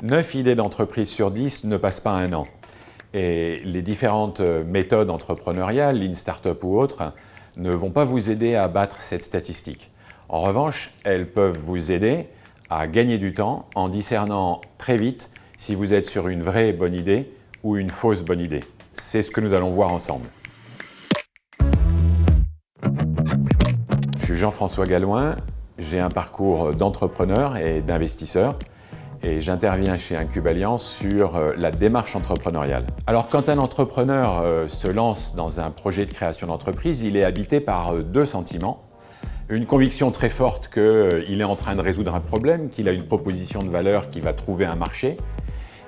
9 idées d'entreprise sur 10 ne passent pas un an. Et les différentes méthodes entrepreneuriales, Lean Startup ou autres, ne vont pas vous aider à battre cette statistique. En revanche, elles peuvent vous aider à gagner du temps en discernant très vite si vous êtes sur une vraie bonne idée ou une fausse bonne idée. C'est ce que nous allons voir ensemble. Je suis Jean-François Gallouin, j'ai un parcours d'entrepreneur et d'investisseur et j'interviens chez Incube Alliance sur la démarche entrepreneuriale. Alors quand un entrepreneur se lance dans un projet de création d'entreprise, il est habité par deux sentiments. Une conviction très forte qu'il est en train de résoudre un problème, qu'il a une proposition de valeur qui va trouver un marché.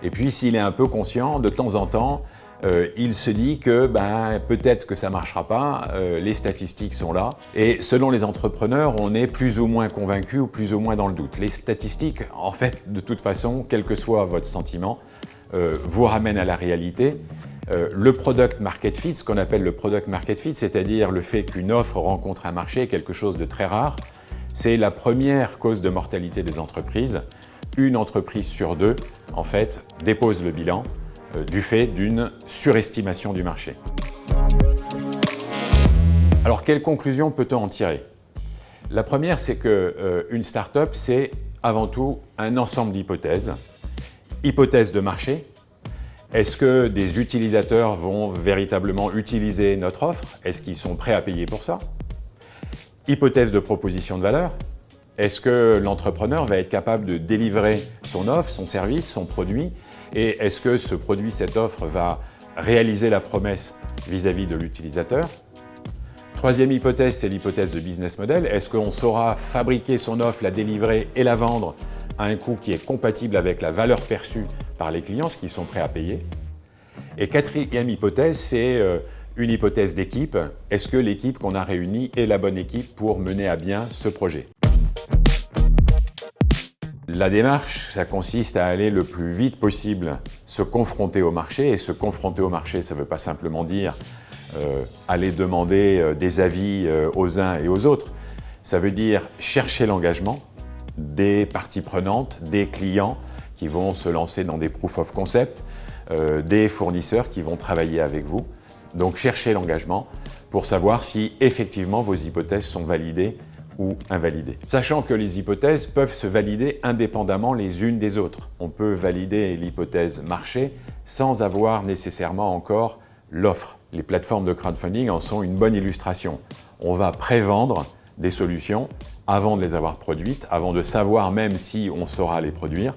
Et puis s'il est un peu conscient, de temps en temps, il se dit que peut-être que ça ne marchera pas, les statistiques sont là. Et selon les entrepreneurs, on est plus ou moins convaincu ou plus ou moins dans le doute. Les statistiques, en fait, de toute façon, quel que soit votre sentiment, vous ramènent à la réalité. Le product market fit, ce qu'on appelle le product market fit, c'est-à-dire le fait qu'une offre rencontre un marché, est quelque chose de très rare, c'est la première cause de mortalité des entreprises. Une entreprise sur deux, en fait, dépose le bilan du fait d'une surestimation du marché. Alors, quelle conclusion peut-on en tirer? La première, c'est qu'une start-up, c'est avant tout un ensemble d'hypothèses. Hypothèses de marché. Est-ce que des utilisateurs vont véritablement utiliser notre offre? Est-ce qu'ils sont prêts à payer pour ça? Hypothèse de proposition de valeur. Est-ce que l'entrepreneur va être capable de délivrer son offre, son service, son produit? Et est-ce que ce produit, cette offre, va réaliser la promesse vis-à-vis de l'utilisateur? Troisième hypothèse, c'est l'hypothèse de business model. Est-ce qu'on saura fabriquer son offre, la délivrer et la vendre à un coût qui est compatible avec la valeur perçue par les clients, ce qu'ils sont prêts à payer? Et quatrième hypothèse, c'est une hypothèse d'équipe. Est-ce que l'équipe qu'on a réunie est la bonne équipe pour mener à bien ce projet? La démarche, ça consiste à aller le plus vite possible se confronter au marché. Et se confronter au marché, ça ne veut pas simplement dire aller demander des avis aux uns et aux autres. Ça veut dire chercher l'engagement des parties prenantes, des clients qui vont se lancer dans des proof of concept, des fournisseurs qui vont travailler avec vous. Donc chercher l'engagement pour savoir si effectivement vos hypothèses sont validées ou invalidées. Sachant que les hypothèses peuvent se valider indépendamment les unes des autres. On peut valider l'hypothèse marché sans avoir nécessairement encore l'offre. Les plateformes de crowdfunding en sont une bonne illustration. On va prévendre des solutions avant de les avoir produites, avant de savoir même si on saura les produire.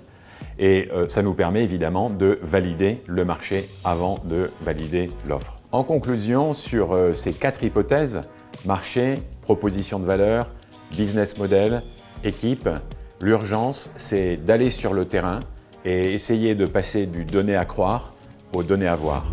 Et ça nous permet évidemment de valider le marché avant de valider l'offre. En conclusion, sur ces quatre hypothèses, marché, proposition de valeur, business model, équipe, l'urgence, c'est d'aller sur le terrain et essayer de passer du donner à croire au donner à voir.